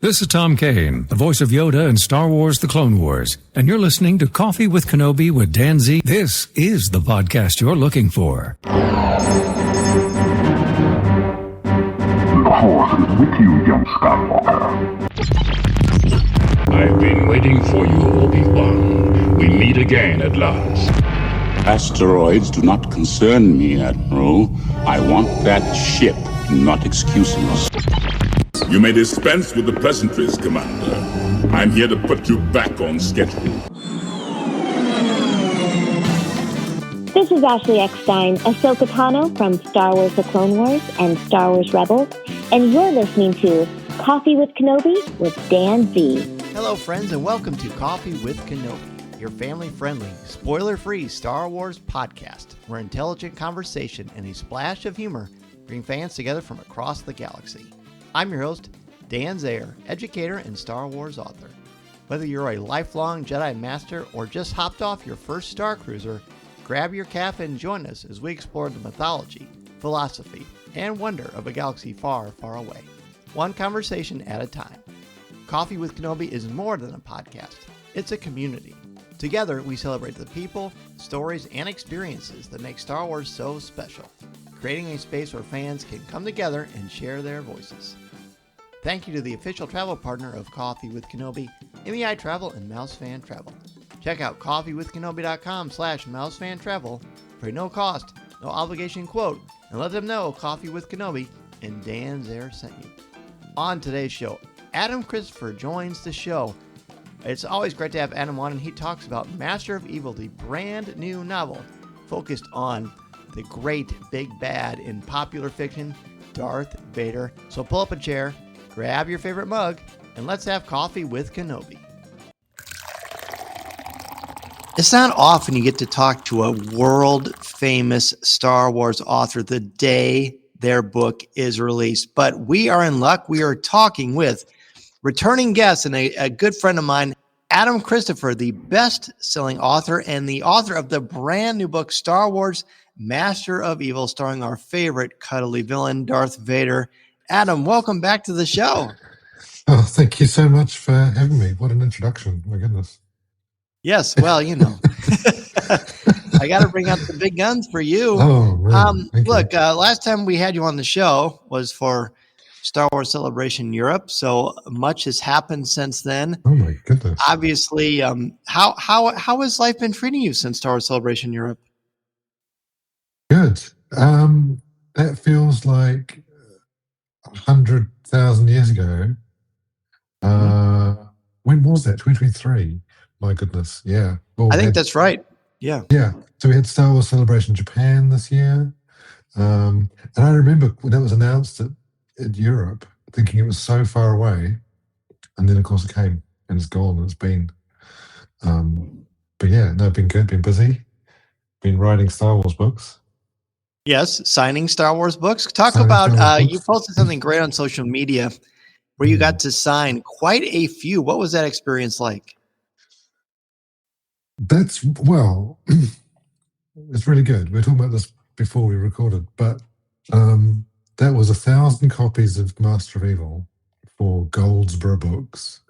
This is Tom Kane, the voice of Yoda in Star Wars The Clone Wars, and you're listening to Coffee with Kenobi with Dan Z. This is the podcast you're looking for. The Force is with you, young Skywalker. I've been waiting for you, Obi-Wan. We meet again at last. Asteroids do not concern me, Admiral. I want that ship, not excuses. You may dispense with the pleasantries, Commander. I'm here to put you back on schedule. This is Ashley Eckstein, Ahsoka Tano from Star Wars The Clone Wars and Star Wars Rebels, and you're listening to Coffee with Kenobi with Dan Z. Hello, friends, and welcome to Coffee with Kenobi, your family-friendly, spoiler-free Star Wars podcast, where intelligent conversation and a splash of humor bring fans together from across the galaxy. I'm your host, Dan Zayer, educator and Star Wars author. Whether you're a lifelong Jedi Master or just hopped off your first Star Cruiser, grab your cap and join us as we explore the mythology, philosophy, and wonder of a galaxy far, far away, one conversation at a time. Coffee with Kenobi is more than a podcast. It's a community. Together, we celebrate the people, stories, and experiences that make Star Wars so special, creating a space where fans can come together and share their voices. Thank you to the official travel partner of Coffee with Kenobi, MEI Travel and Mousefan Travel. Check out coffeewithkenobi.com/mousefan-travel for a no-cost, no-obligation quote, and let them know Coffee with Kenobi and Dan Zayer sent you. On today's show, Adam Christopher joins the show. It's always great to have Adam on, and he talks about Master of Evil, the brand new novel focused on the great big bad in popular fiction, Darth Vader. So pull up a chair, grab your favorite mug, and let's have coffee with Kenobi. It's not often you get to talk to a world-famous Star Wars author the day their book is released, but we are in luck. We are talking with returning guest and a good friend of mine, Adam Christopher, the best-selling author and the author of the brand new book, Star Wars Master of Evil, starring our favorite cuddly villain, Darth Vader. Adam, welcome back to the show. Oh, thank you so much for having me. What an introduction. My goodness. Yes, well, you know. I got to bring out the big guns for you. Oh, man. Look, last time we had you on the show was for Star Wars Celebration Europe, so much has happened since then. Oh, my goodness. Obviously, how has life been treating you since Star Wars Celebration Europe? Good. That feels like 100,000 years ago. When was that? 2023. My goodness. Yeah. Well, I think that's right. Yeah. Yeah. So we had Star Wars Celebration Japan this year. And I remember when that was announced in Europe, thinking it was so far away. And then, of course, it came and it's gone and it's been. But yeah, no, been good, been busy, been writing Star Wars books. Yes, signing Star Wars books. Talk about, you posted something great on social media where you got to sign quite a few. What was that experience like? It's really good. We were talking about this before we recorded, but that was 1,000 copies of Master of Evil for Goldsboro Books,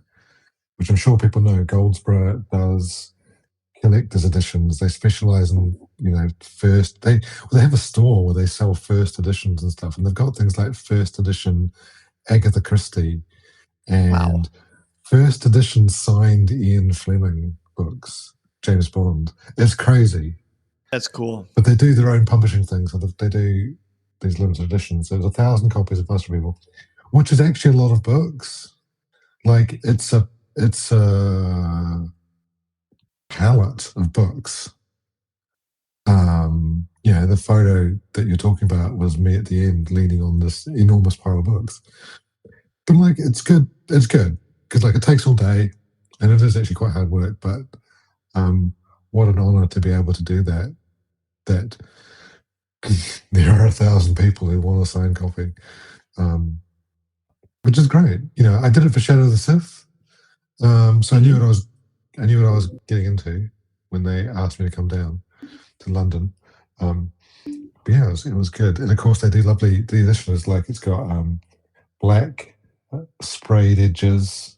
which I'm sure people know. Goldsboro does collector's editions. They specialize in, first. They have a store where they sell first editions and stuff, and they've got things like first edition Agatha Christie and first edition signed Ian Fleming books, James Bond. It's crazy. That's cool. But they do their own publishing things, so they do these limited editions. So there's 1,000 copies of Master of Evil, which is actually a lot of books. Like it's a palette of books. The photo that you're talking about was me at the end leaning on this enormous pile of books. But it's good. It's good because it takes all day, and it is actually quite hard work. But what an honor to be able to do that. That there are 1,000 people who want a signed copy, which is great. I did it for Shadow of the Sith, so I knew what I was getting into when they asked me to come down to London. But yeah, it was good. And of course, they do lovely. The edition is it's got black sprayed edges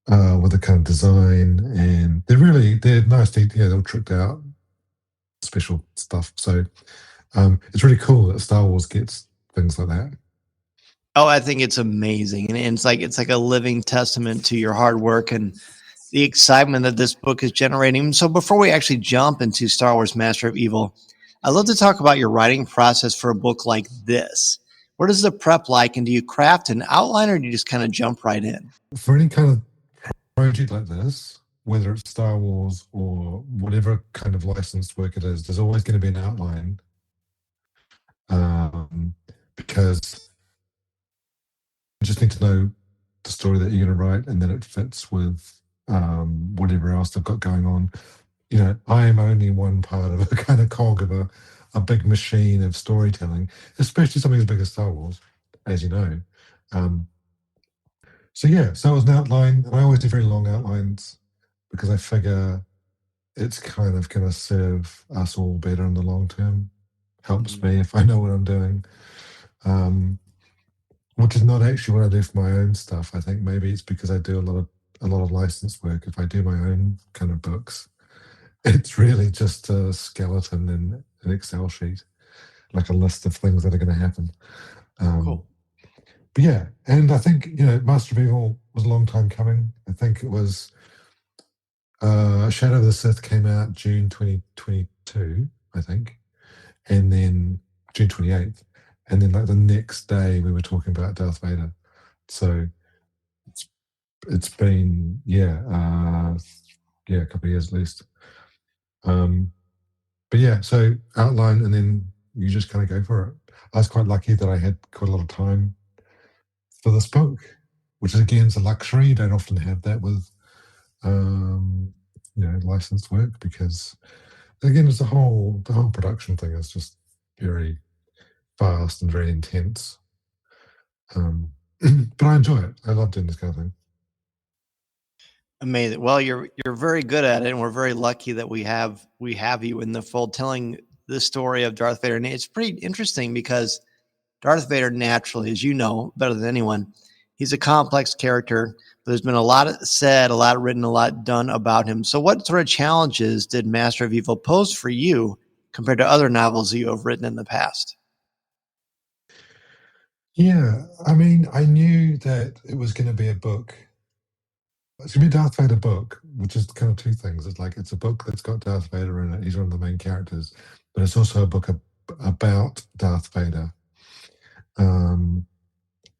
with a kind of design, and they're nice. They're all tricked out, special stuff. So it's really cool that Star Wars gets things like that. Oh, I think it's amazing, and it's like a living testament to your hard work and the excitement that this book is generating. So before we actually jump into Star Wars Master of Evil, I'd love to talk about your writing process for a book like this. What is the prep like, and do you craft an outline, or do you just kind of jump right in? For any kind of project like this, whether it's Star Wars or whatever kind of licensed work it is, there's always going to be an outline, because you just need to know the story that you're going to write, and then it fits with whatever else they've got going on. I am only one part of a kind of cog of a big machine of storytelling, especially something as big as Star Wars, as you know. So it was an outline, and I always do very long outlines because I figure it's kind of going to serve us all better in the long term. Helps me if I know what I'm doing, which is not actually what I do for my own stuff. I think maybe it's because I do a lot of licensed work. If I do my own kind of books, it's really just a skeleton in an Excel sheet, like a list of things that are going to happen. Cool. But yeah, and I think, Master of Evil was a long time coming. I think it was Shadow of the Sith came out June 2022, I think, and then June 28th. And then like the next day we were talking about Darth Vader. So it's been, a couple of years at least. But yeah, so outline, and then you just kind of go for it. I was quite lucky that I had quite a lot of time for this book, which again is a luxury. You don't often have that with licensed work, because again, it's the whole production thing is just very fast and very intense. But I enjoy it. I love doing this kind of thing. Amazing. Well, you're very good at it, and we're very lucky that we have you in the fold telling the story of Darth Vader. And it's pretty interesting because Darth Vader, naturally, as you know better than anyone, he's a complex character. But there's been a lot said, a lot written, a lot done about him. So, what sort of challenges did Master of Evil pose for you compared to other novels that you have written in the past? Yeah, I mean, I knew that it was going to be a book. It's going to be a Darth Vader book, which is kind of two things. It's a book that's got Darth Vader in it. He's one of the main characters, but it's also a book about Darth Vader.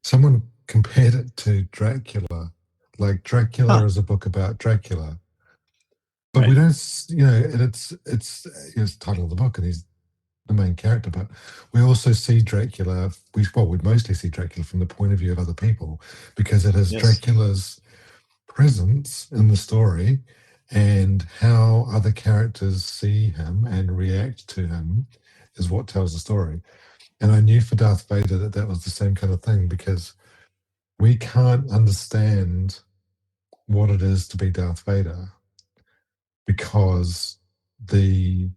Someone compared it to Dracula. Like Dracula is a book about Dracula, but we don't, and it's the title of the book, and he's the main character. But we also see Dracula. We mostly see Dracula from the point of view of other people, because it is Dracula's presence in the story and how other characters see him and react to him is what tells the story. And I knew for Darth Vader that was the same kind of thing, because we can't understand what it is to be Darth Vader, because the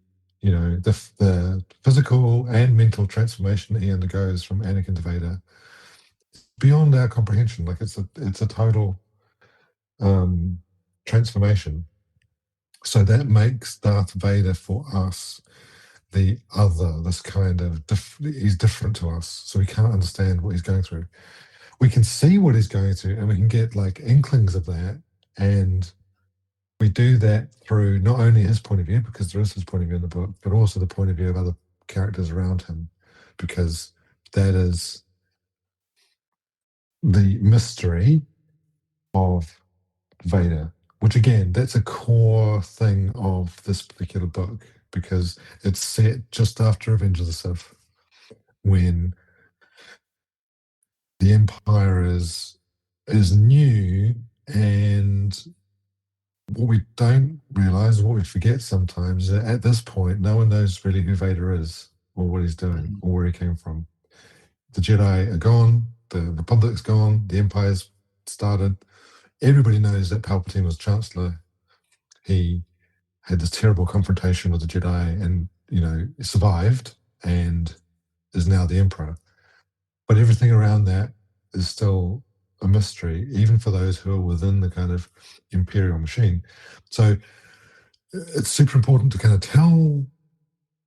physical and mental transformation he undergoes from Anakin to Vader beyond our comprehension. Like it's a total transformation. So that makes Darth Vader for us the other, this kind of he's different to us, so we can't understand what he's going through. We can see what he's going through, and we can get like inklings of that, and we do that through not only his point of view, because there is his point of view in the book, but also the point of view of other characters around him, because that is the mystery of Vader, which again, that's a core thing of this particular book, because it's set just after Revenge of the Sith, when the Empire is new, and what we don't realize, what we forget sometimes, is that at this point, no one knows really who Vader is, or what he's doing, or where he came from. The Jedi are gone, the Republic's gone, the Empire's started. Everybody knows that Palpatine was Chancellor. He had this terrible confrontation with the Jedi and, survived and is now the Emperor. But everything around that is still a mystery, even for those who are within the kind of imperial machine. So it's super important to kind of tell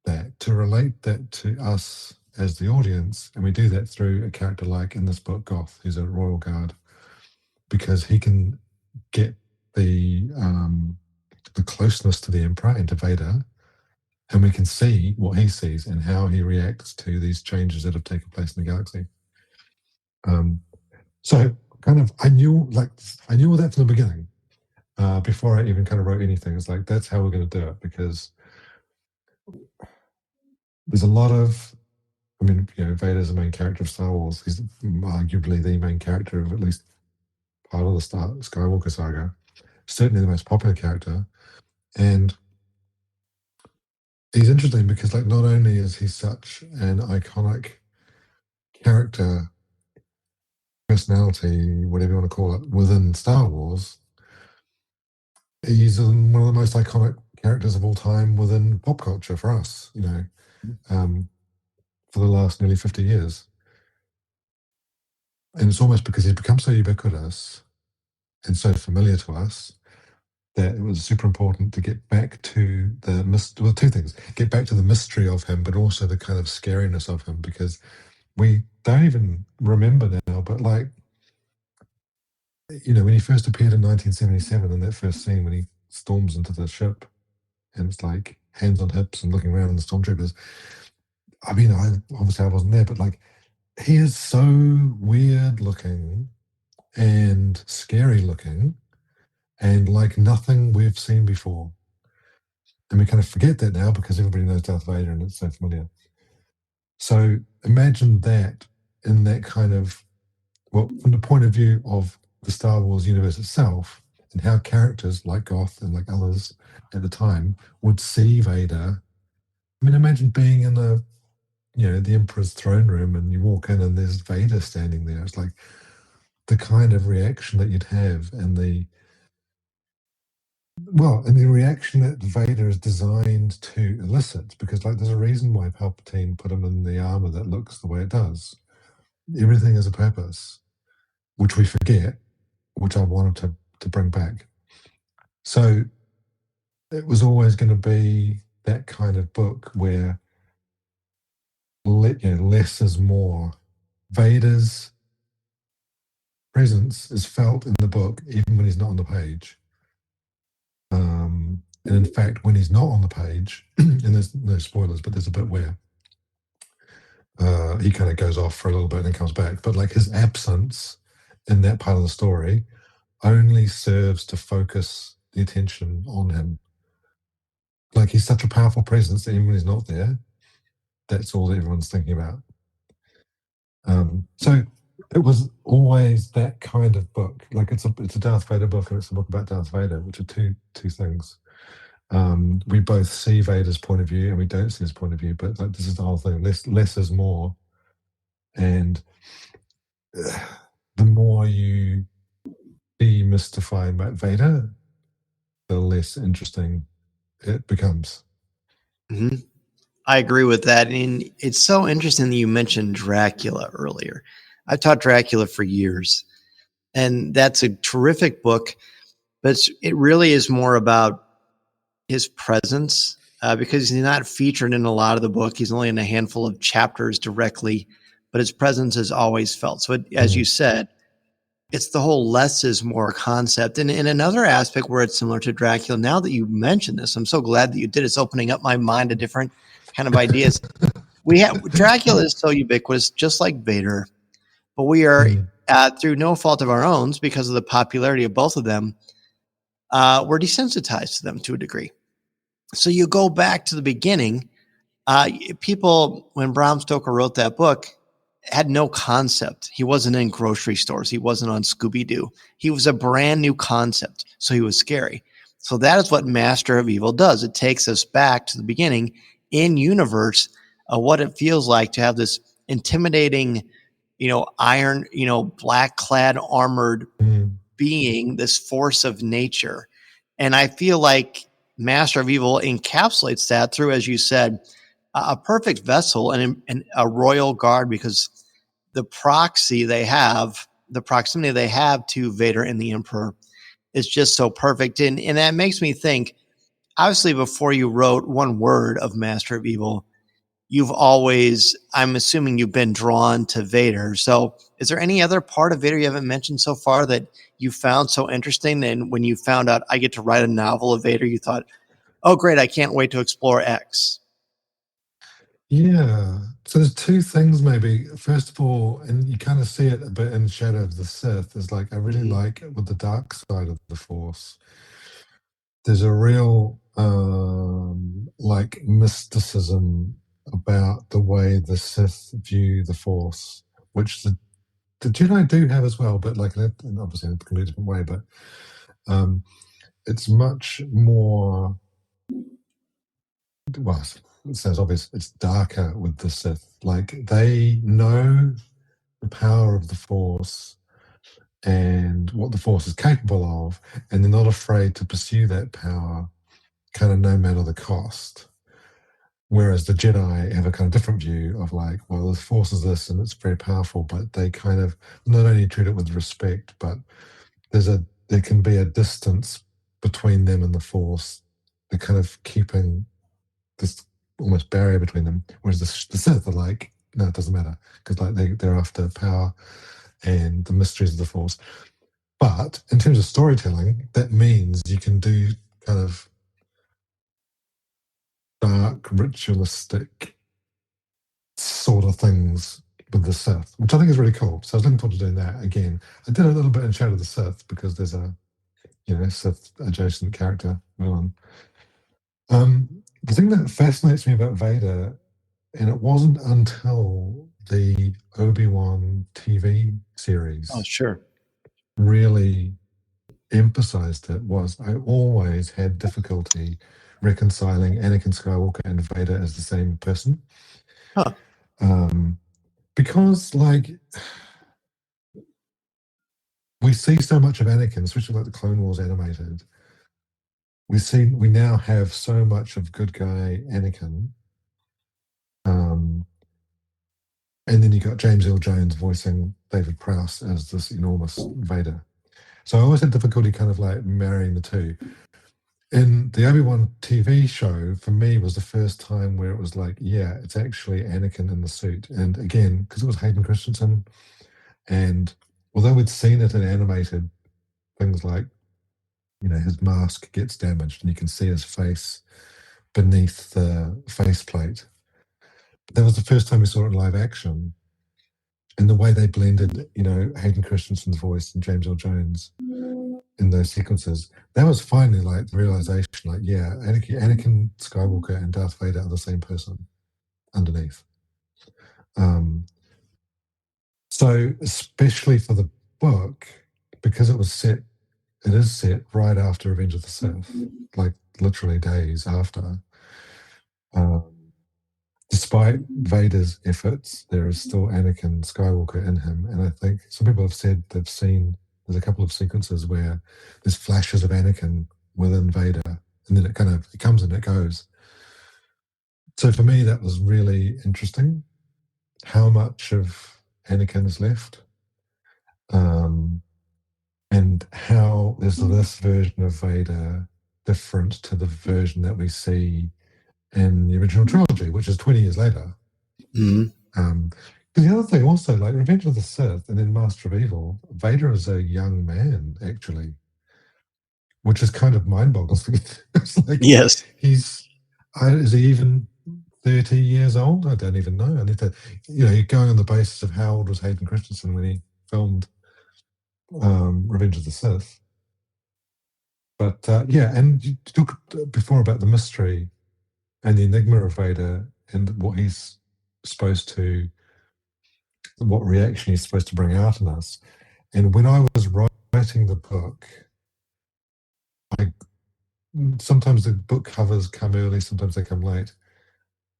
that, to relate that to us as the audience, and we do that through a character like in this book, Goth, who's a royal guard, because he can get the closeness to the Emperor and to Vader, and we can see what he sees and how he reacts to these changes that have taken place in the galaxy. So kind of, I knew all that from the beginning, before I even kind of wrote anything. It's like, that's how we're going to do it, because there's a lot of, Vader's the main character of Star Wars. He's arguably the main character of at least part of the Skywalker saga. Certainly the most popular character. And he's interesting because, like, not only is he such an iconic character, personality, whatever you want to call it, within Star Wars, he's one of the most iconic characters of all time within pop culture for us, for the last nearly 50 years. And it's almost because he's become so ubiquitous and so familiar to us that it was super important to get back to two things. Get back to the mystery of him, but also the kind of scariness of him, because we don't even remember now, but like, when he first appeared in 1977 in that first scene when he storms into the ship and it's like hands on hips and looking around in the stormtroopers. I wasn't there, but like, he is so weird looking and scary looking and like nothing we've seen before. And we kind of forget that now because everybody knows Darth Vader and it's so familiar. So imagine that in that kind of, from the point of view of the Star Wars universe itself and how characters like Goth and like others at the time would see Vader. I mean, imagine being in the Emperor's throne room and you walk in and there's Vader standing there. It's like the kind of reaction that you'd have and the reaction that Vader is designed to elicit, because like there's a reason why Palpatine put him in the armor that looks the way it does. Everything has a purpose, which we forget, which I wanted to bring back. So it was always going to be that kind of book where less is more. Vader's presence is felt in the book even when he's not on the page. And in fact, when he's not on the page, and there's no spoilers, but there's a bit where he kind of goes off for a little bit and then comes back. But like his absence in that part of the story only serves to focus the attention on him. Like he's such a powerful presence that even when he's not there, that's all that everyone's thinking about. So it was always that kind of book. Like it's a Darth Vader book and it's a book about Darth Vader, which are two things. We both see Vader's point of view and we don't see his point of view, but like this is the whole thing. Less is more. And the more you demystify about Vader, the less interesting it becomes. Mm-hmm. I agree with that. And it's so interesting that you mentioned Dracula earlier. I've taught Dracula for years, and that's a terrific book, but it really is more about his presence because he's not featured in a lot of the book. He's only in a handful of chapters directly, but his presence is always felt. So as you said, it's the whole less is more concept. And in another aspect where it's similar to Dracula, now that you mentioned this, I'm so glad that you did. It's opening up my mind to different kind of ideas. Dracula is so ubiquitous, just like Vader, but we are through no fault of our own, because of the popularity of both of them, we're desensitized to them to a degree. So you go back to the beginning, people, when Bram Stoker wrote that book, had no concept. He wasn't in grocery stores. He wasn't on Scooby-Doo. He was a brand new concept, so he was scary. So that is what Master of Evil does. It takes us back to the beginning in universe of what it feels like to have this intimidating, iron, black clad armored being, this force of nature. And I feel like Master of Evil encapsulates that through, as you said, a perfect vessel and a royal guard, because the proxy they have the proximity they have to Vader and the Emperor is just so perfect. And that makes me think, obviously, before you wrote one word of Master of Evil, you've always, I'm assuming you've been drawn to Vader. So is there any other part of Vader you haven't mentioned so far that you found so interesting? And when you found out I get to write a novel of Vader, you thought, oh, great, I can't wait to explore X. Yeah. So there's two things maybe. First of all, and you kind of see it a bit in Shadow of the Sith, is like I really like with the dark side of the Force. There's a real like mysticism about the way the Sith view the Force, which the Jedi do have as well, but like obviously in a completely different way. But it's much more. Well, it sounds obvious. It's darker with the Sith. Like they know the power of the Force and what the Force is capable of, and they're not afraid to pursue that power, kind of no matter the cost. Whereas the Jedi have a kind of different view of like, well, the Force is this and it's very powerful, but they kind of not only treat it with respect, but there can be a distance between them and the Force. They're kind of keeping this almost barrier between them. Whereas the Sith are like, no, it doesn't matter because like they're after power and the mysteries of the Force. But in terms of storytelling, that means you can do kind of dark, ritualistic sort of things with the Sith, which I think is really cool. So I was looking forward to doing that again. I did a little bit in Shadow of the Sith because there's a Sith adjacent character villain. The thing that fascinates me about Vader, and it wasn't until the Obi-Wan TV series really emphasized it, was I always had difficulty reconciling Anakin Skywalker and Vader as the same person. Huh. Because like we see so much of Anakin, especially like the Clone Wars animated. We now have so much of good guy Anakin. And then you got James Earl Jones voicing David Prowse as this enormous Vader. So I always had difficulty kind of like marrying the two. In the Obi-Wan TV show, for me, was the first time where it was like, yeah, it's actually Anakin in the suit. And again, because it was Hayden Christensen, and although we'd seen it in animated things like, his mask gets damaged and you can see his face beneath the faceplate. That was the first time we saw it in live action. And the way they blended, Hayden Christensen's voice and James Earl Jones in those sequences, that was finally like the realization, like, yeah, Anakin Skywalker and Darth Vader are the same person underneath. So especially for the book, because it is set right after Revenge of the Sith, like literally days after. Despite Vader's efforts, there is still Anakin Skywalker in him. And I think some people have said they've seen, there's a couple of sequences where there's flashes of Anakin within Vader, and then it comes and it goes. So for me, that was really interesting, how much of Anakin is left. And how is this version of Vader different to the version that we see in the original trilogy, which is 20 years later. Mm-hmm. The other thing also, like Revenge of the Sith and then Master of Evil, Vader is a young man, actually, which is kind of mind-boggling. It's like, yes. Is he even 30 years old? I don't even know. I need to, you're going on the basis of how old was Hayden Christensen when he filmed Revenge of the Sith. But and you talked before about the mystery and the enigma of Vader and what reaction he's supposed to bring out in us. And when I was writing the book, sometimes the book covers come early, sometimes they come late.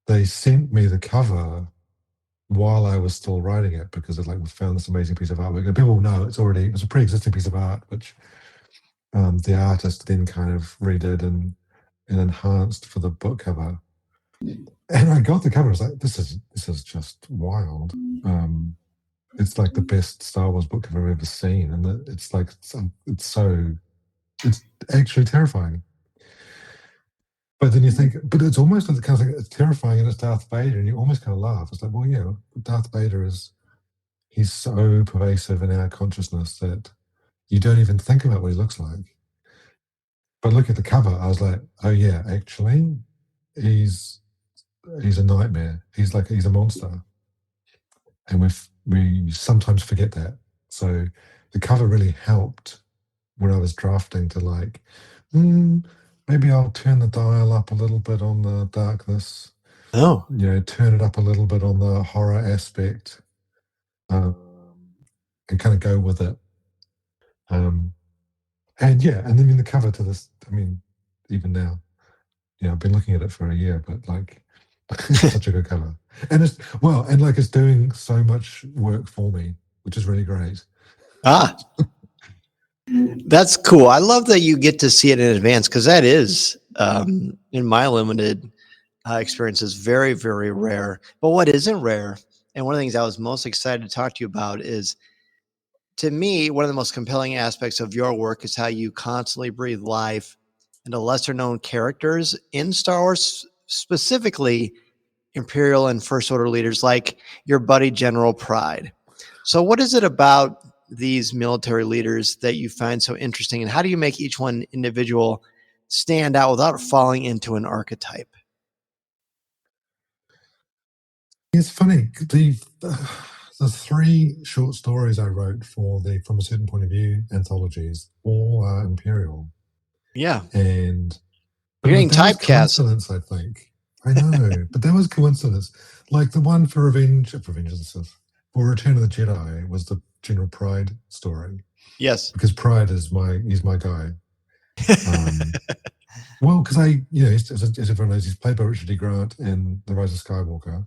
They sent me the cover while I was still writing it because we found this amazing piece of artwork. And people know it's a pre-existing piece of art, which the artist then kind of redid and enhanced for the book cover. And I got the cover. I was like, this is just wild. it's like the best Star Wars book I've ever seen, and it's like it's actually terrifying. But then you think, but it's almost like the kind of thing, it's terrifying and it's Darth Vader, and you almost kind of laugh. It's like, well, yeah, Darth Vader he's so pervasive in our consciousness that you don't even think about what he looks like. But look at the cover, I was like, oh yeah, actually, he's a nightmare. He's a monster. And we sometimes forget that. So the cover really helped when I was drafting to like, maybe I'll turn the dial up a little bit on the darkness. Oh, Turn it up a little bit on the horror aspect, and kind of go with it. And then the cover to this, I mean, even now, I've been looking at it for a year, but like, it's such a good cover. And it's doing so much work for me, which is really great. That's cool. I love that you get to see it in advance, because that is, in my limited experience, is very, very rare. But what isn't rare, and one of the things I was most excited to talk to you about is, to me, one of the most compelling aspects of your work is how you constantly breathe life into lesser known characters in Star Wars, specifically Imperial and First Order leaders like your buddy General Pride. So what is it about these military leaders that you find so interesting, and how do you make each one individual stand out without falling into an archetype? It's funny. The 3 short stories I wrote for the From a Certain Point of View anthologies all are Imperial. Yeah. And you're getting typecast. Coincidence, I think. I know, but that was coincidence. Like the one for Revenge of the Sith, for Return of the Jedi was the General Pride story. Yes. Because Pride is he's my guy. Well, because as everyone knows, he's played by Richard D. Grant in The Rise of Skywalker.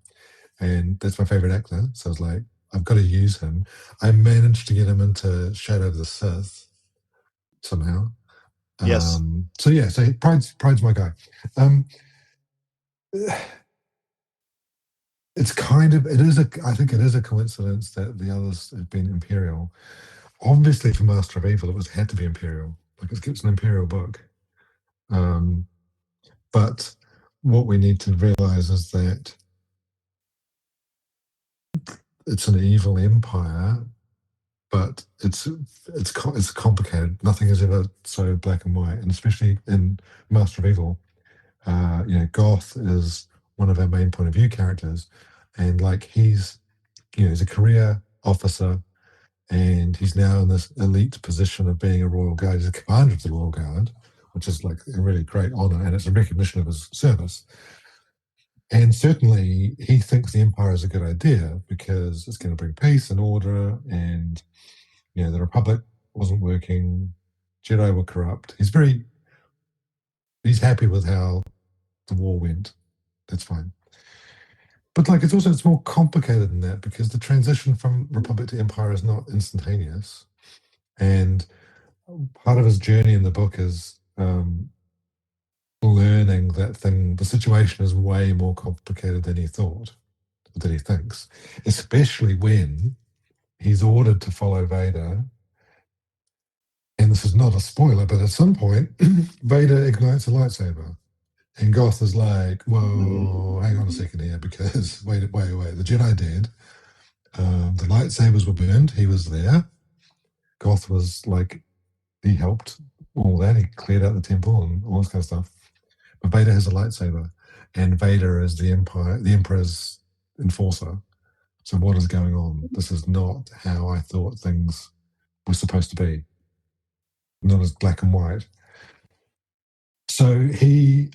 And that's my favorite actor. So I was like, I've got to use him. I managed to get him into Shadow of the Sith somehow. Yes. So Pride's my guy. I think it is a coincidence that the others have been Imperial. Obviously, for Master of Evil, had to be Imperial. Like it's an Imperial book. But what we need to realize is that it's an evil empire, but it's complicated. Nothing is ever so black and white, and especially in Master of Evil, Goth is one of our main point of view characters, and like he's a career officer, and he's now in this elite position of being a Royal Guard. He's a commander of the Royal Guard, which is like a really great honor, and it's a recognition of his service. And certainly he thinks the Empire is a good idea because it's going to bring peace and order, and the Republic wasn't working, Jedi were corrupt. He's happy with how the war went. That's fine. But like it's more complicated than that, because the transition from Republic to Empire is not instantaneous. And part of his journey in the book is learning that the situation is way more complicated than he thought, than he thinks, especially when he's ordered to follow Vader. And this is not a spoiler, but at some point, Vader ignites a lightsaber. And Goth is like, whoa, hang on a second here, because wait, the Jedi did. The lightsabers were burned. He was there. Goth was like, he helped all that. He cleared out the temple and all this kind of stuff. But Vader has a lightsaber, and Vader is the Emperor's enforcer. So what is going on? This is not how I thought things were supposed to be. Not as black and white. So he,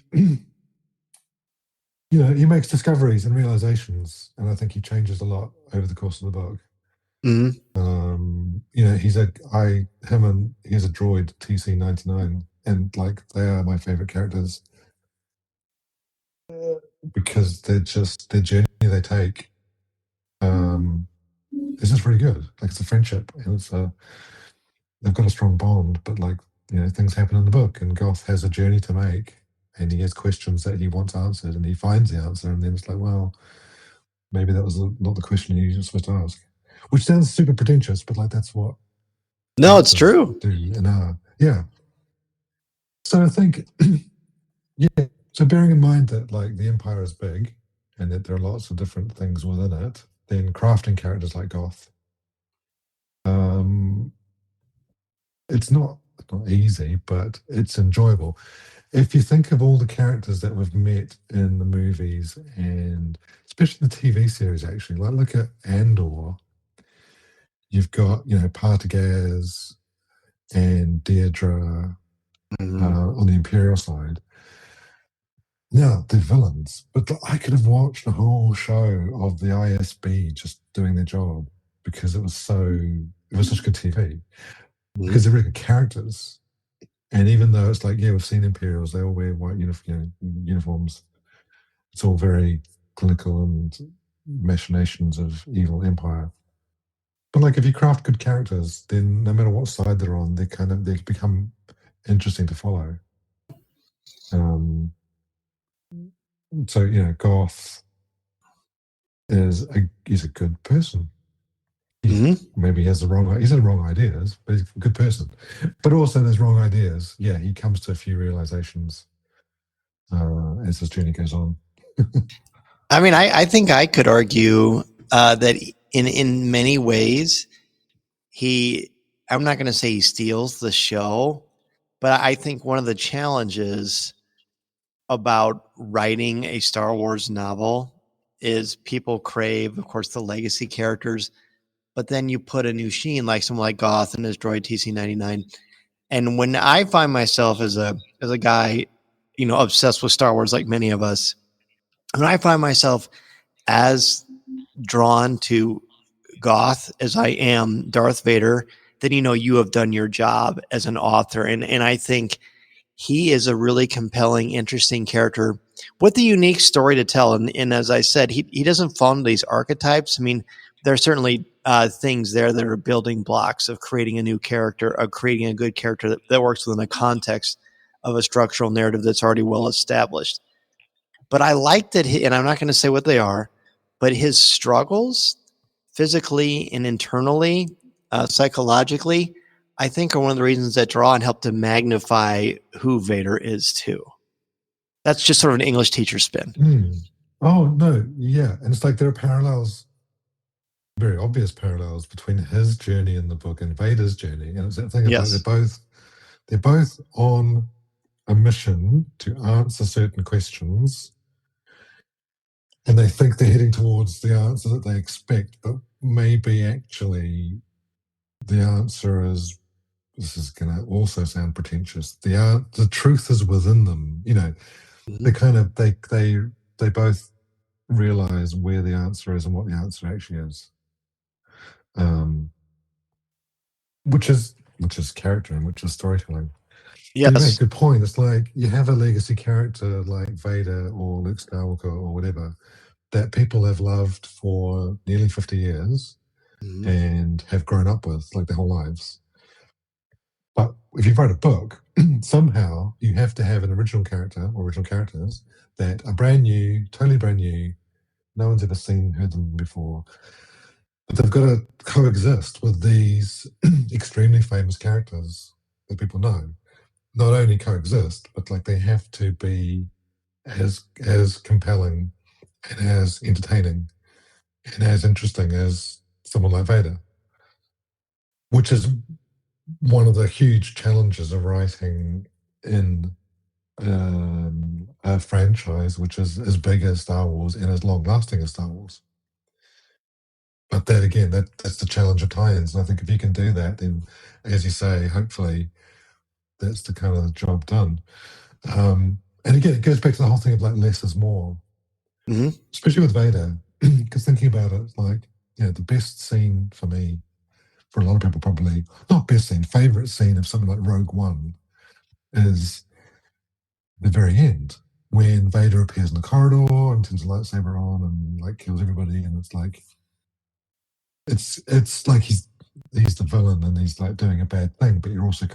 he makes discoveries and realizations, and I think he changes a lot over the course of the book. Mm-hmm. He has a droid TC-99, and like they are my favorite characters because their journey they take is just really good. Like it's a friendship, and they've got a strong bond, but like things happen in the book, and Goth has a journey to make, and he has questions that he wants answered, and he finds the answer, and then it's like, well, maybe that was not the question you were supposed to ask. which sounds super pretentious, but like that's what. No, it's true. Do, and yeah. So I think, yeah. So bearing in mind that like the Empire is big and that there are lots of different things within it, then crafting characters like Goth, it's not easy, but it's enjoyable. If you think of all the characters that we've met in the movies and especially the TV series, actually, like look at Andor. You've got, Partagaz and Deirdre on the Imperial side. Now, they're villains, but I could have watched a whole show of the ISB just doing their job because it was such good TV. Because they're really good characters. And even though it's like, yeah, we've seen Imperials, they all wear white uniforms. It's all very clinical and machinations of evil empire. But like, if you craft good characters, then no matter what side they're on, they become interesting to follow. So Goth is he's a good person. Maybe he has the wrong ideas, but he's a good person. But also, there's wrong ideas. Yeah, he comes to a few realizations as his journey goes on. I mean, I think I could argue that in many ways, I'm not going to say he steals the show, but I think one of the challenges about writing a Star Wars novel is people crave, of course, the legacy characters, but then you put a new Sheen, like someone like Goth and his droid TC-99. And when I find myself as a guy, obsessed with Star Wars, like many of us, when I find myself as drawn to Goth as I am Darth Vader, then you have done your job as an author. And I think he is a really compelling, interesting character with a unique story to tell. And as I said, he doesn't fall into these archetypes. I mean, there are certainly things there that are building blocks of creating a new character, of creating a good character that works within the context of a structural narrative that's already well established. But I like that, and I'm not going to say what they are, but his struggles physically and internally, psychologically, I think are one of the reasons that draw and help to magnify who Vader is too. That's just sort of an English teacher spin. Oh, no. Yeah. And it's like there are parallels, very obvious parallels between his journey in the book and Vader's journey. And it's that thing about they're both on a mission to answer certain questions. And they think they're heading towards the answer that they expect, but maybe actually the answer is, this is going to also sound pretentious, the truth is within them. They both realize where the answer is and what the answer actually is. Which is character and which is storytelling. Yes. You make a good point. It's like you have a legacy character like Vader or Luke Skywalker or whatever that people have loved for nearly 50 years and have grown up with like their whole lives. But if you write a book, somehow you have to have an original character or original characters that are brand new, totally brand new. No one's ever heard them before. But they've got to coexist with these extremely famous characters that people know. Not only coexist, but like they have to be as compelling and as entertaining and as interesting as someone like Vader, which is one of the huge challenges of writing in a franchise which is as big as Star Wars and as long-lasting as Star Wars. But that again, that's the challenge of tie-ins. And I think if you can do that, then, as you say, hopefully that's the kind of job done. And again, it goes back to the whole thing of like less is more, especially with Vader. Because thinking about it, like the best scene for me, for a lot of people probably not best scene, favorite scene of something like Rogue One is the very end when Vader appears in the corridor and turns the lightsaber on and like kills everybody, and it's like it's like he's the villain and he's like doing a bad thing, but you're also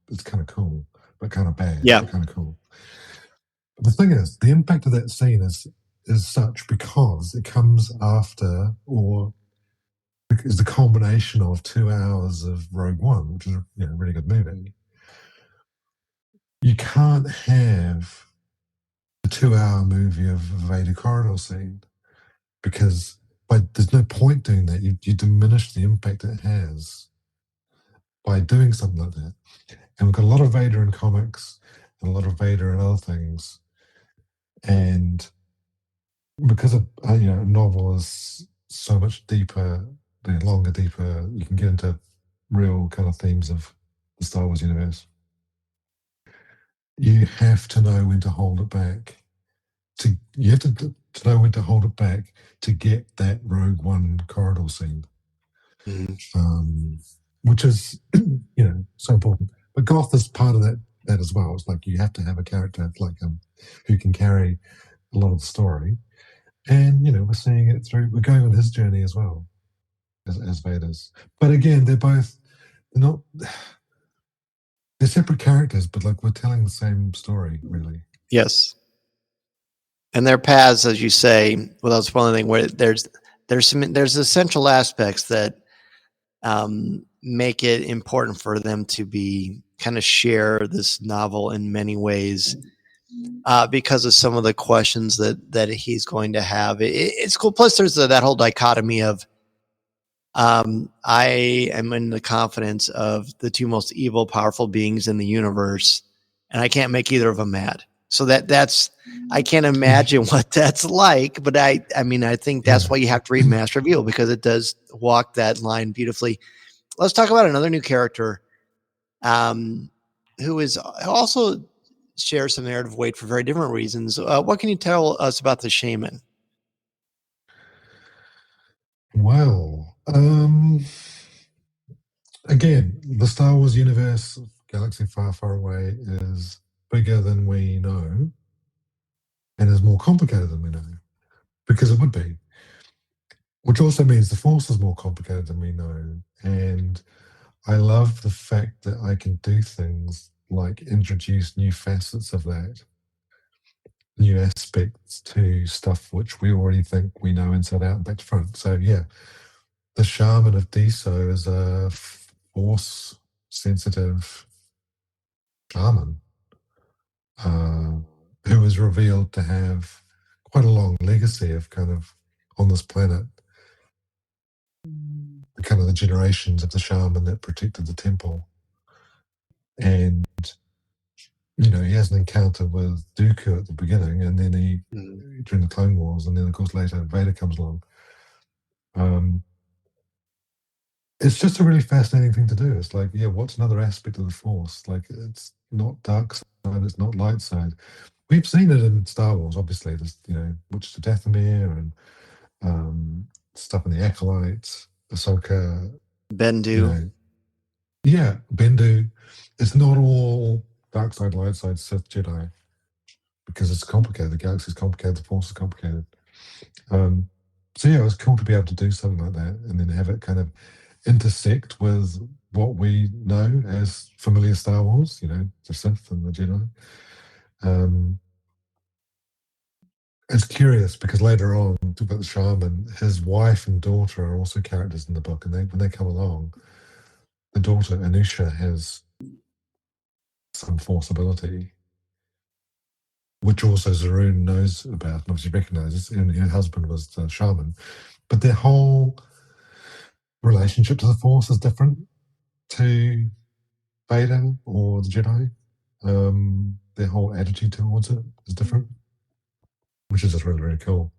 it's kind of cool, but kind of bad, but kind of cool. But the thing is, the impact of that scene is such because it comes after or is the combination of 2 hours of Rogue One, which is a really good movie. You can't have a 2-hour movie of a Vader corridor scene because there's no point doing that. You diminish the impact it has by doing something like that. And we've got a lot of Vader in comics and a lot of Vader in other things. And because a novel is so much deeper, longer, deeper, you can get into real kind of themes of the Star Wars universe. You have to know when to hold it back. You have to know when to hold it back to get that Rogue One corridor scene, which is so important. But Goth is part of that as well. It's like you have to have a character like him who can carry a lot of the story, and we're seeing it through. We're going on his journey as well as Vader's. But again, they're separate characters, but like we're telling the same story, really. Yes. And their paths, as you say, without spoiling anything, where there's essential aspects that make it important for them to be kind of share this novel in many ways because of some of the questions that he's going to have. It's cool. Plus, there's that whole dichotomy of I am in the confidence of the two most evil, powerful beings in the universe, and I can't make either of them mad. So that's I can't imagine what that's like, but I think that's why you have to read Master of Evil, because it does walk that line beautifully. Let's talk about another new character, who is also shares some narrative weight for very different reasons. What can you tell us about the shaman? Well, again, the Star Wars universe, galaxy far, far away, is bigger than we know and is more complicated than we know, because it would be. Which also means the Force is more complicated than we know. And I love the fact that I can do things like introduce new facets of that, new aspects to stuff which we already think we know inside out and back to front. So yeah, the shaman of Deso is a Force sensitive shaman who is revealed to have quite a long legacy of kind of on this planet, kind of the generations of the shaman that protected the temple. And he has an encounter with Dooku at the beginning, and then during the Clone Wars, and then of course later Vader comes along. It's just a really fascinating thing to do. It's like, what's another aspect of the Force? Like, it's not dark side, it's not light side. We've seen it in Star Wars, obviously. There's, Witches of Dathomir and stuff in the Acolytes, Ahsoka, Bendu. Bendu. It's not all dark side, light side, Sith, Jedi, because it's complicated. The galaxy is complicated. The Force is complicated. So it was cool to be able to do something like that, and then have it kind of intersect with what we know as familiar Star Wars. The Sith and the Jedi. It's curious because later on, talk about the shaman, his wife and daughter are also characters in the book, and when they come along, the daughter Anusha has some Force ability, which also Zaroon knows about and obviously recognizes, and her husband was the shaman. But their whole relationship to the Force is different to Vader or the Jedi. Their whole attitude towards it is different, which is just really, really cool.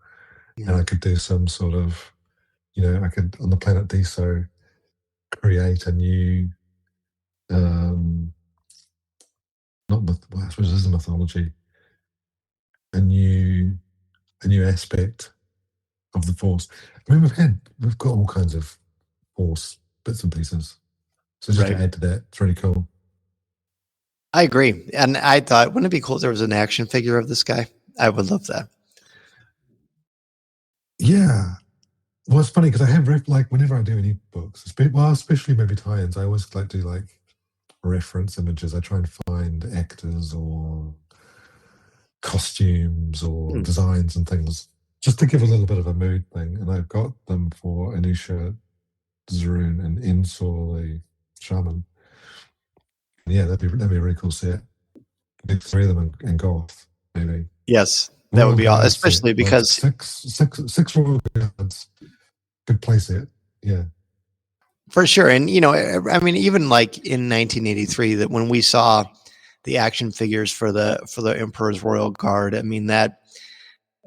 And I could do some sort of, I could, on the planet Deso, create a new, I suppose it is a mythology, a new aspect of the Force. I mean, we've got all kinds of Force bits and pieces. So just to add to that, it's really cool. I agree. And I thought, wouldn't it be cool if there was an action figure of this guy? I would love that. Yeah. Well, it's funny because I have whenever I do any books, especially maybe tie-ins, I always like to do reference images. I try and find actors or costumes or designs and things just to give a little bit of a mood thing. And I've got them for Anusha Zaroon and Ensor, the shaman. Yeah, that'd be a really cool set. Maybe 3 of them in Goth, maybe. Yes, that would be awesome, especially because six royal guards, good play set. Yeah, for sure. And I mean, even like in 1983, that when we saw the action figures for the Emperor's Royal Guard, I mean that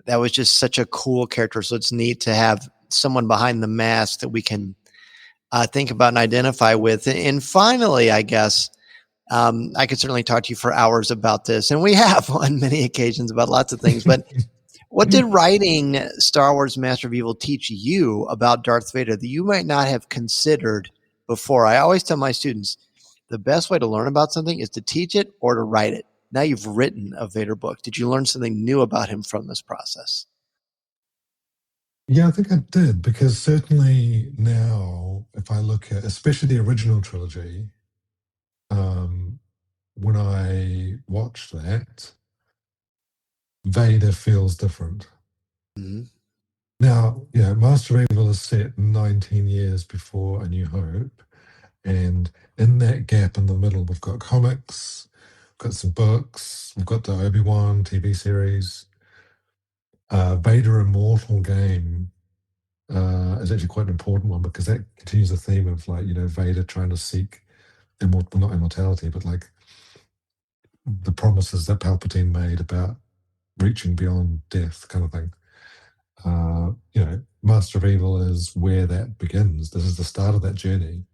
was just such a cool character. So it's neat to have someone behind the mask that we can think about and identify with. And finally, I guess. I could certainly talk to you for hours about this, and we have on many occasions about lots of things. But what did writing Star Wars Master of Evil teach you about Darth Vader that you might not have considered before? I always tell my students the best way to learn about something is to teach it or to write it. Now you've written a Vader book. Did you learn something new about him from this process? Yeah, I think I did, because certainly now, if I look at especially the original trilogy, when I watch that, Vader feels different. Mm-hmm. Now, Master of Evil is set 19 years before A New Hope, and in that gap in the middle, we've got comics, we've got some books, we've got the Obi-Wan TV series. Vader Immortal game is actually quite an important one, because that continues the theme of Vader trying to seek not immortality, but like the promises that Palpatine made about reaching beyond death, kind of thing. Master of Evil is where that begins. This is the start of that journey.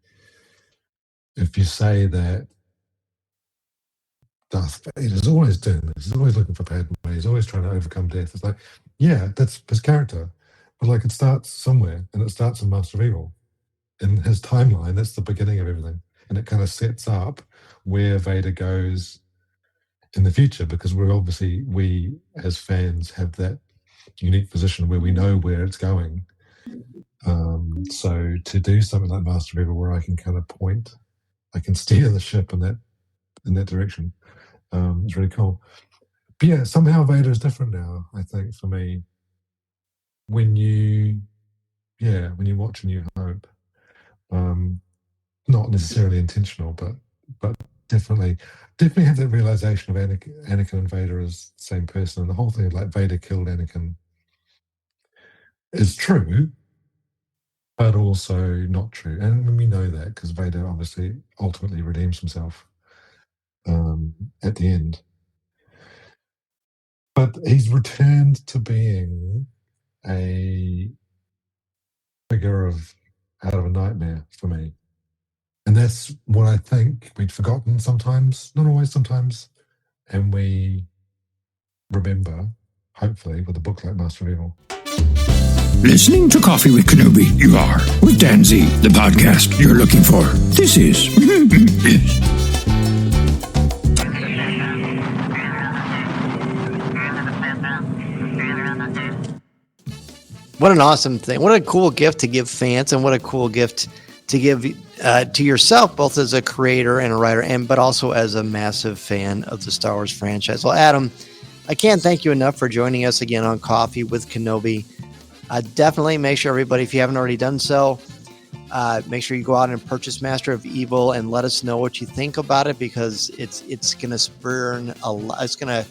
If you say that Darth Vader is always doing this, he's always looking for Padme, he's always trying to overcome death, it's like, yeah, that's his character. But like, it starts somewhere, and it starts in Master of Evil. In his timeline, that's the beginning of everything. And it kind of sets up where Vader goes in the future, because we as fans have that unique position where we know where it's going. So to do something like Master of Evil, where I can kind of point, I can steer the ship in that direction, it's really cool. But yeah, somehow Vader is different now, I think, for me. When you watch A New Hope, not necessarily intentional, but definitely have that realization of Anakin and Vader as the same person, and the whole thing of like Vader killed Anakin is true, but also not true. And we know that because Vader obviously ultimately redeems himself at the end. But he's returned to being a figure out of a nightmare for me. And that's what I think we'd forgotten sometimes, not always, sometimes. And we remember, hopefully, with a book like Master of Evil. Listening to Coffee with Kenobi, you are, with Dan Z, the podcast you're looking for. This is... What an awesome thing. What a cool gift to give fans, and what a cool gift to give to yourself, both as a creator and a writer, but also as a massive fan of the Star Wars franchise. Well, Adam, I can't thank you enough for joining us again on Coffee with Kenobi. Definitely make sure everybody, if you haven't already done so, make sure you go out and purchase Master of Evil and let us know what you think about it, because it's going to spurn it's going to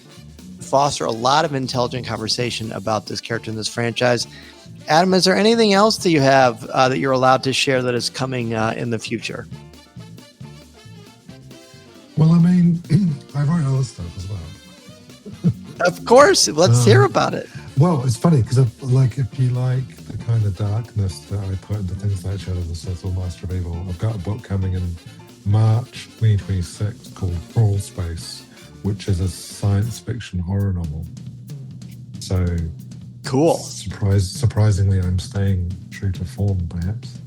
foster a lot of intelligent conversation about this character in this franchise. Adam, is there anything else that you have that you're allowed to share that is coming in the future? Well, I mean, I write other stuff as well. Of course. Let's hear about it. Well, it's funny because if you like the kind of darkness that I put into things like Shadow of the Sith or Master of Evil, I've got a book coming in March 2026 called Crawl Space, which is a science fiction horror novel. So cool. Surprisingly, I'm staying true to form, perhaps.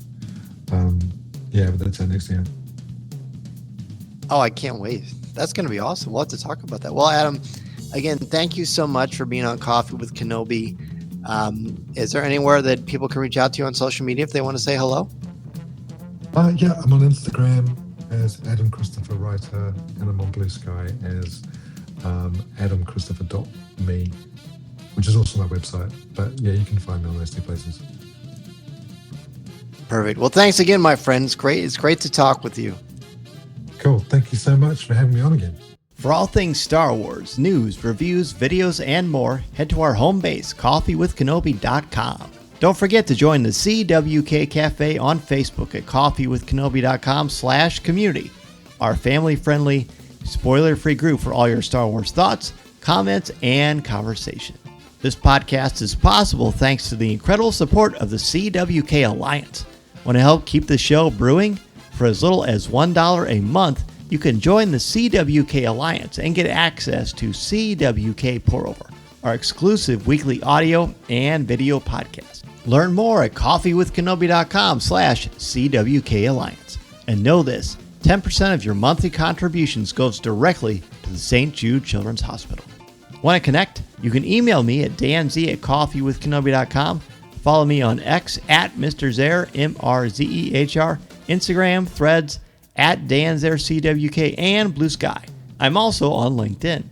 But that's our next year. Oh, I can't wait. That's going to be awesome. We'll have to talk about that. Well, Adam, again, thank you so much for being on Coffee with Kenobi. Is there anywhere that people can reach out to you on social media if they want to say hello? Yeah, I'm on Instagram as Adam Christopher Writer, and I'm on Blue Sky as adamchristopher.me, which is also my website. But yeah, you can find me on those two places. Perfect. Well, thanks again, my friend. It's great to talk with you. Cool. Thank you so much for having me on again. For all things Star Wars, news, reviews, videos, and more, head to our home base, coffeewithkenobi.com. Don't forget to join the CWK Cafe on Facebook at coffeewithkenobi.com/community, our family-friendly, spoiler-free group for all your Star Wars thoughts, comments, and conversation. This podcast is possible thanks to the incredible support of the CWK Alliance. Want to help keep the show brewing? For as little as $1 a month, you can join the CWK Alliance and get access to CWK Pour-Over, our exclusive weekly audio and video podcast. Learn more at coffeewithkenobi.com/CWK Alliance. And know this, 10% of your monthly contributions goes directly to the St. Jude Children's Hospital. Want to connect? You can email me at danz@coffeewithkenobi.com. Follow me on X at Mr. Zer, MRZEHR, Instagram, Threads, at DanZerCWK, and Blue Sky. I'm also on LinkedIn.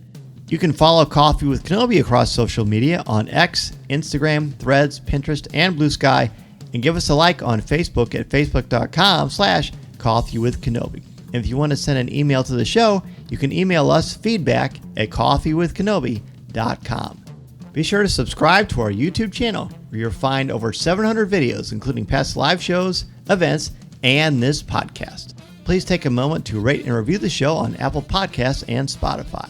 You can follow Coffee with Kenobi across social media on X, Instagram, Threads, Pinterest, and Blue Sky, and give us a like on Facebook at facebook.com/coffeewithkenobi. If you want to send an email to the show, you can email us feedback at coffeewithkenobi.com. Be sure to subscribe to our YouTube channel, where you'll find over 700 videos, including past live shows, events, and this podcast. Please take a moment to rate and review the show on Apple Podcasts and Spotify.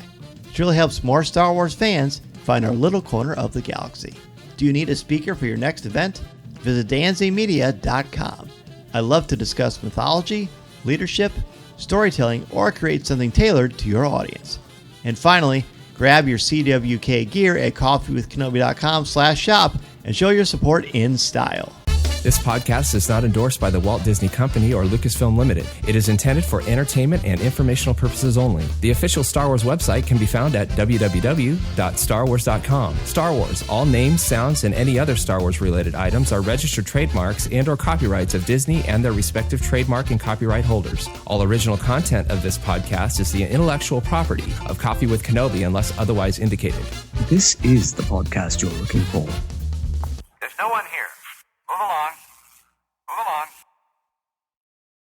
It really helps more Star Wars fans find our little corner of the galaxy. Do you need a speaker for your next event? Visit danzmedia.com. I love to discuss mythology, leadership, storytelling, or create something tailored to your audience. And finally, grab your CWK gear at coffeewithkenobi.com/shop and show your support in style. This podcast is not endorsed by the Walt Disney Company or Lucasfilm Limited. It is intended for entertainment and informational purposes only. The official Star Wars website can be found at www.starwars.com. Star Wars, all names, sounds, and any other Star Wars related items are registered trademarks and or copyrights of Disney and their respective trademark and copyright holders. All original content of this podcast is the intellectual property of Coffee with Kenobi unless otherwise indicated. This is the podcast you're looking for. There's no one here. Move along.